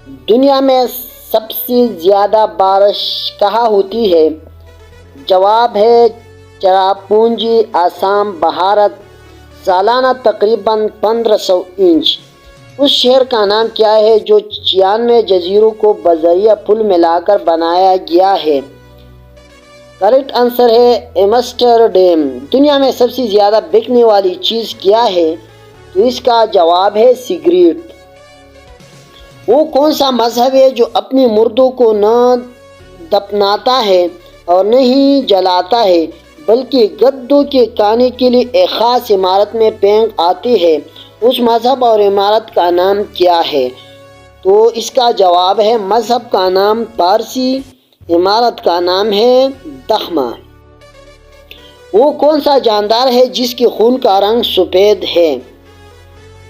دنیا میں سب سے زیادہ بارش کہاں ہوتی ہے؟ جواب ہے چراپونجی، آسام، بھارت۔ سالانہ تقریباً 1500 انچ۔ اس شہر کا نام کیا ہے جو 96 جزیروں کو بذریعہ پل ملا کر بنایا گیا ہے؟ کریکٹ آنسر ہے ایمسٹرڈیم۔ دنیا میں سب سے زیادہ بکنے والی چیز کیا ہے؟ تو اس کا جواب ہے سگریٹ۔ وہ کون سا مذہب ہے جو اپنے مردوں کو نہ دفناتا ہے اور نہ ہی جلاتا ہے بلکہ گدوں کے کھانے کے لیے ایک خاص عمارت میں پھینک آتے ہے؟ اس مذہب اور عمارت کا نام کیا ہے؟ تو اس کا جواب ہے مذہب کا نام پارسی، عمارت کا نام ہے دخمہ۔ وہ کون سا جاندار ہے جس کے خون کا رنگ سفید ہے؟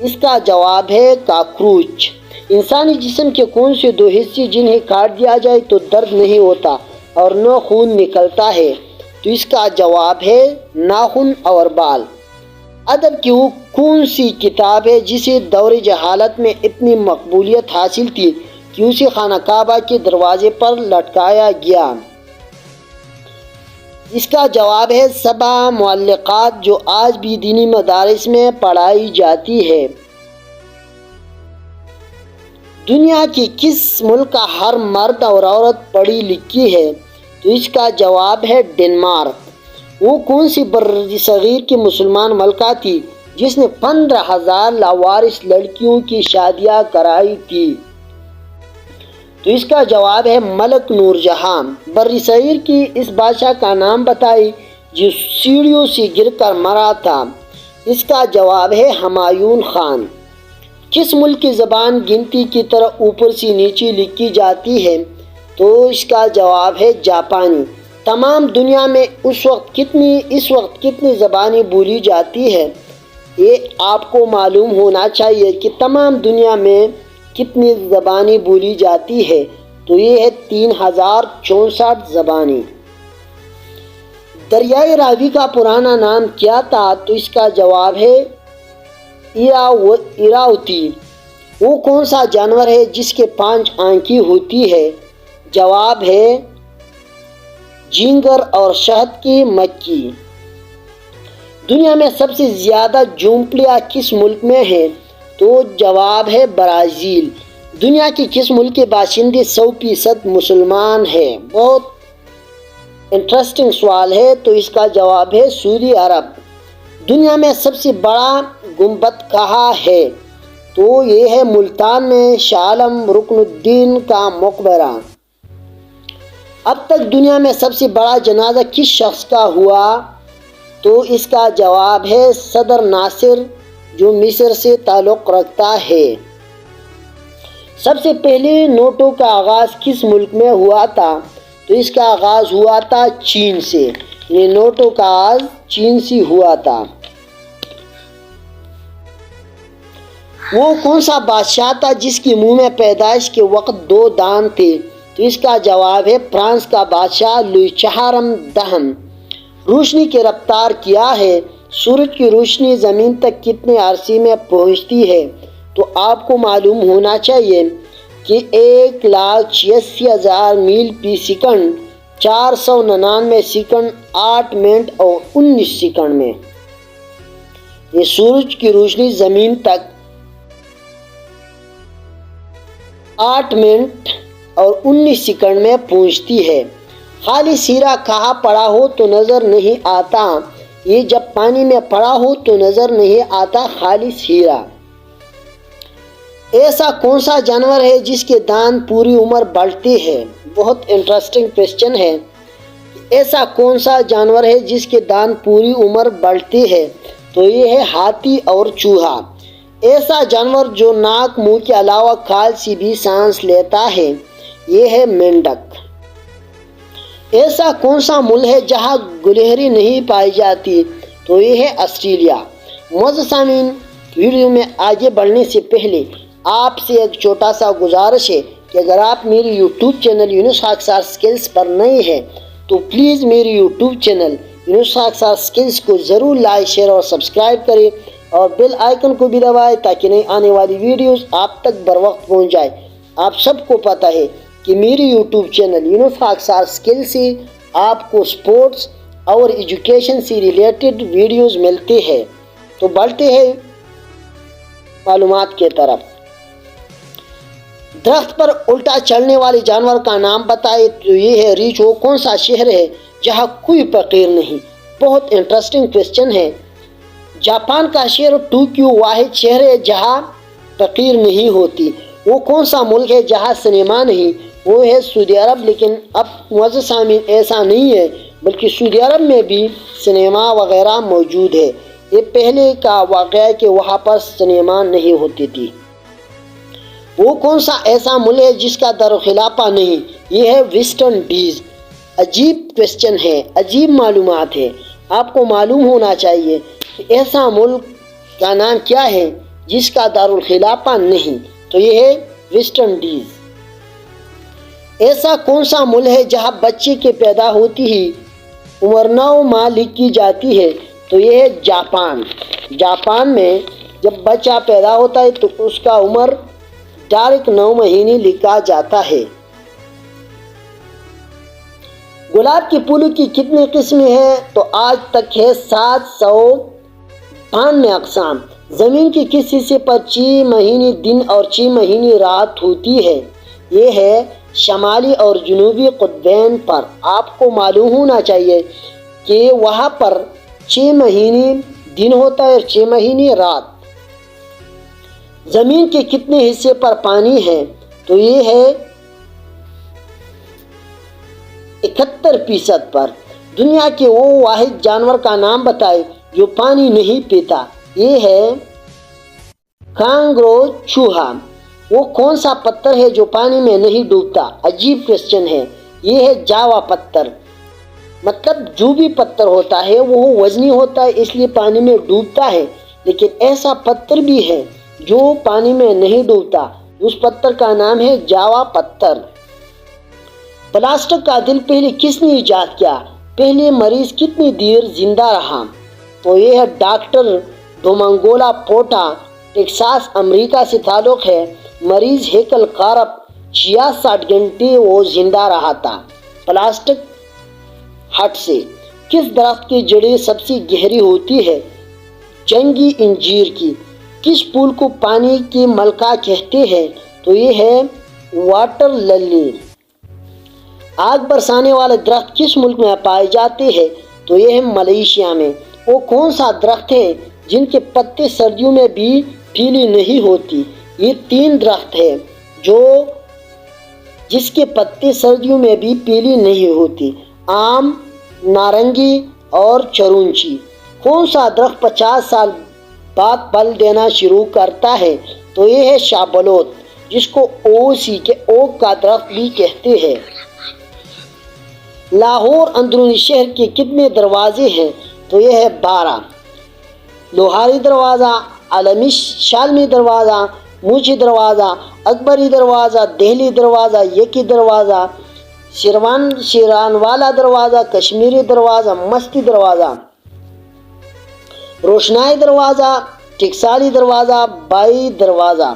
اس کا جواب ہے کاکروچ۔ انسانی جسم کے خون سے دو حصے جنہیں کاٹ دیا جائے تو درد نہیں ہوتا اور نہ خون نکلتا ہے، تو اس کا جواب ہے ناخن اور بال۔ ادب کی وہ کون سی کتاب ہے جسے دور جہالت میں اتنی مقبولیت حاصل تھی کہ اسے خانہ کعبہ کے دروازے پر لٹکایا گیا؟ اس کا جواب ہے 7 معلقات، جو آج بھی دینی مدارس میں پڑھائی جاتی ہے۔ دنیا کے کس ملک کا ہر مرد اور عورت پڑھی لکھی ہے؟ تو اس کا جواب ہے ڈنمارک۔ وہ کون سی برصغیر کی مسلمان ملکہ تھی جس نے 15,000 لاوارث لڑکیوں کی شادیاں کرائی تھی؟ تو اس کا جواب ہے ملک نور جہاں۔ برصغیر کی اس بادشاہ کا نام بتائیں جو سیڑھیوں سے گر کر مرا تھا؟ اس کا جواب ہے ہمایوں خان۔ کس ملک کی زبان گنتی کی طرح اوپر سے نیچے لکھی جاتی ہے؟ تو اس کا جواب ہے جاپانی۔ تمام دنیا میں اس وقت کتنی زبانیں بولی جاتی ہے؟ یہ آپ کو معلوم ہونا چاہیے کہ تمام دنیا میں کتنی زبانیں بولی جاتی ہے، تو یہ ہے 3064 زبانیں۔ دریائے راوی کا پرانا نام کیا تھا؟ تو اس کا جواب ہے ایراوتی۔ وہ کون سا جانور ہے جس کے 5 آنکھیں ہوتی ہے؟ جواب ہے جھینگر اور شہد کی مکھی۔ دنیا میں سب سے زیادہ جھونپڑیاں کس ملک میں ہیں؟ تو جواب ہے برازیل۔ دنیا کے کس ملک کے باشندے 100% مسلمان ہیں؟ بہت انٹرسٹنگ سوال ہے، تو اس کا جواب ہے سعودی عرب۔ دنیا میں سب سے بڑا گنبد کہاں ہے؟ تو یہ ہے ملتان میں شاہ عالم رکن الدین کا مقبرہ۔ اب تک دنیا میں سب سے بڑا جنازہ کس شخص کا ہوا؟ تو اس کا جواب ہے صدر ناصر، جو مصر سے تعلق رکھتا ہے۔ سب سے پہلے نوٹوں کا آغاز کس ملک میں ہوا تھا؟ تو اس کا آغاز ہوا تھا چین سے، یہ نوٹوں کا آغاز چین سے ہوا تھا۔ وہ کون سا بادشاہ تھا جس کے منہ میں پیدائش کے وقت 2 دانت تھے؟ تو اس کا جواب ہے فرانس کا بادشاہ لوئی 14 روشنی کی رفتار کیا ہے؟ سورج کی روشنی زمین تک کتنے عرصے میں پہنچتی ہے؟ تو آپ کو معلوم ہونا چاہیے کہ 1,86,000 میل فی سیکنڈ، 499 سیکنڈ، 8 منٹ اور 19 سیکنڈ میں یہ سورج کی روشنی زمین تک 8 منٹ اور 19 سیکنڈ میں پہنچتی ہے۔ خالص ہیرا کہاں پڑا ہو تو نظر نہیں آتا؟ یہ جب پانی میں پڑا ہو تو نظر نہیں آتا خالص ہیرا۔ ایسا کون سا جانور ہے جس کے دانت پوری عمر بڑھتے ہیں؟ بہت انٹرسٹنگ کویسچن ہے۔ ایسا کون سا جانور ہے جس کے دانت پوری عمر بڑھتے ہیں؟ تو یہ ہے ہاتھی اور چوہا۔ ایسا جانور جو ناک منہ کے علاوہ کھال سے بھی سانس لیتا ہے، یہ ہے مینڈک۔ ایسا کون سا ملک ہے جہاں گلہری نہیں پائی جاتی؟ تو یہ ہے آسٹریلیا۔ معزز سامعین، ویڈیو میں آگے بڑھنے سے پہلے آپ سے ایک چھوٹا سا گزارش ہے کہ اگر آپ میری یوٹیوب چینل یونس خاکسار سکلز پر نئے ہیں تو پلیز میری یوٹیوب چینل یونس خاکسار سکلز کو ضرور لائک، شیئر اور سبسکرائب کریں اور بیل آئیکن کو بھی دبائیں تاکہ نئی آنے والی ویڈیوز آپ تک بر وقت پہنچ جائے۔ آپ سب کو پتہ ہے کہ میری یوٹیوب چینل یونس خاکسار اسکل سے آپ کو سپورٹس اور ایجوکیشن سے ریلیٹڈ ویڈیوز ملتے ہیں۔ تو بڑھتے ہیں معلومات کی طرف۔ درخت پر الٹا چلنے والے جانور کا نام بتائے تو یہ ہے ریچھ۔ وہ کون سا شہر ہے جہاں کوئی فقیر نہیں؟ بہت انٹرسٹنگ کویسچن ہے۔ جاپان کا شہر ٹوکیو واحد شہر ہے جہاں فقیر نہیں ہوتی۔ وہ کون سا ملک ہے جہاں سنیما نہیں؟ وہ ہے سعودی عرب۔ لیکن اب معزز سامعین ایسا نہیں ہے، بلکہ سعودی عرب میں بھی سنیما وغیرہ موجود ہے۔ یہ پہلے کا واقعہ ہے کہ وہاں پر سنیما نہیں ہوتی تھی۔ وہ کون سا ایسا ملک ہے جس کا دارالخلافہ نہیں؟ یہ ہے ویسٹ انڈیز۔ عجیب کویسچن ہے، عجیب معلومات ہے۔ آپ کو معلوم ہونا چاہیے کہ ایسا ملک کا نام کیا ہے جس کا دارالخلافہ نہیں؟ تو یہ ہے ویسٹ انڈیز۔ ایسا کون سا ملک ہے جہاں بچے کے پیدا ہوتی ہی عمر 9 ماہ لکھی جاتی ہے؟ تو یہ ہے جاپان۔ جاپان میں جب بچہ پیدا ہوتا ہے تو اس کا عمر ڈائریکٹ 9 مہینے لکھا جاتا ہے۔ گلاب کے پھولوں کی کتنی قسمیں ہیں؟ تو آج تک ہے 792 اقسام۔ زمین کے کس حصے پر 6 مہینے دن اور 6 مہینے رات ہوتی ہے؟ یہ ہے شمالی اور جنوبی قطبین پر۔ آپ کو معلوم ہونا چاہیے کہ وہاں پر 6 مہینے دن ہوتا ہے اور 6 مہینے رات۔ زمین کے کتنے حصے پر پانی ہے؟ تو یہ ہے 71% پر۔ دنیا کے وہ واحد جانور کا نام بتائے جو پانی نہیں پیتا۔ یہ ہے کانگارو چوہا۔ وہ کون سا پتھر ہے جو پانی میں نہیں ڈوبتا؟ عجیب کویسچن ہے۔ یہ ہے جاوا پتھر۔ مطلب جو بھی پتھر ہوتا ہے وہ وزنی ہوتا ہے، اس لیے پانی میں ڈوبتا ہے، لیکن ایسا پتھر بھی ہے جو پانی میں نہیں ڈوبتا۔ اس پتھر کا نام ہے جاوا پتھر۔ پلاسٹک کا دل پہلے کس نے ایجاد کیا؟ پہلے مریض کتنی دیر زندہ رہا؟ تو یہ ہے ڈاکٹر ڈومنگولا پورٹا۔ ٹیکساس امریکہ سے تعلق ہے۔ مریض ہیکل کارپ 66 گھنٹے وہ زندہ رہا تھا پلاسٹک ہٹ سے۔ کس درخت کی جڑیں سب سے گہری ہوتی ہے؟ جنگی انجیر کی۔ کس پھول کو پانی کی ملکہ کہتے ہیں؟ تو یہ ہے واٹر للی۔ آگ برسانے والے درخت کس ملک میں پائے جاتے ہیں؟ تو یہ ہے ملیشیا میں۔ وہ کون سا درخت ہے جن کے پتے سردیوں میں بھی پیلی نہیں ہوتی؟ یہ 3 درخت ہیں جس کے پتے سردیوں میں بھی پیلی نہیں ہوتی: آم، نارنگی اور چرونچی۔ کون سا درخت 50 سال بعد پھل دینا شروع کرتا ہے؟ تو یہ ہے شابلوت، جس کو اوک کا درخت بھی کہتے ہیں۔ لاہور اندرونی شہر کے کتنے دروازے ہیں؟ تو یہ ہے 12۔ لوہاری دروازہ، عالمی شالمی دروازہ، موچی دروازہ، اکبری دروازہ، دہلی دروازہ، یکی دروازہ، شیران والا دروازہ، کشمیری دروازہ، مستی دروازہ، روشنائی دروازہ، ٹکسالی دروازہ، بائی دروازہ۔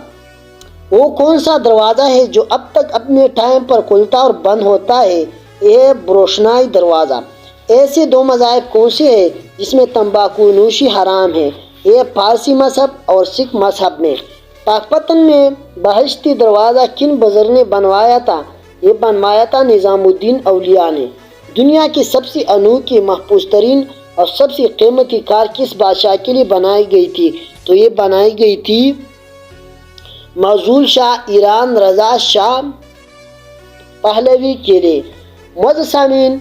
وہ کون سا دروازہ ہے جو اب تک اپنے ٹائم پر کھلتا اور بند ہوتا ہے؟ یہ روشنائی دروازہ۔ ایسے 2 مذاہب کون سے ہیں جس میں تمباکو نوشی حرام ہے؟ یہ پارسی مذہب اور سکھ مذہب میں۔ پاکپتن میں بہشتی دروازہ کن بزرگ نے بنوایا تھا؟ یہ بنوایا تھا نظام الدین اولیاء نے۔ دنیا کی سب سے انوکھی، محفوظ ترین اور سب سے قیمتی کار کس بادشاہ کے لیے بنائی گئی تھی؟ تو یہ بنائی گئی تھی معزول شاہ ایران رضا شاہ پہلوی کے لیے۔ معزز سامعین،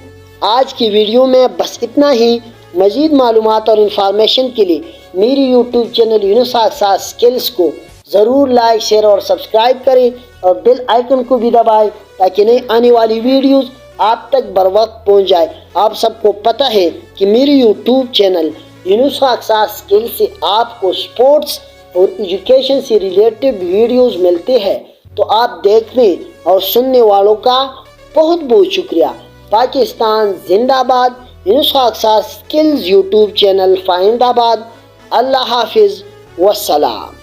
آج کی ویڈیو میں بس اتنا ہی۔ مزید معلومات اور انفارمیشن کے لیے میری یوٹیوب چینل یونس خاکسار اسکلز کو ضرور لائک، شیئر اور سبسکرائب کریں اور بیل آئیکن کو بھی دبائیں تاکہ نئی آنے والی ویڈیوز آپ تک بر وقت پہنچ جائے۔ آپ سب کو پتہ ہے کہ میری یوٹیوب چینل یونس خاکسار اسکلز سے آپ کو سپورٹس اور ایجوکیشن سے ریلیٹڈ ویڈیوز ملتے ہیں، تو آپ دیکھنے اور سننے والوں کا بہت بہت شکریہ۔ پاکستان زندہ باد۔ یونس خاکسار اسکلز یوٹیوب چینل فائند آباد۔ اللہ حافظ والسلام۔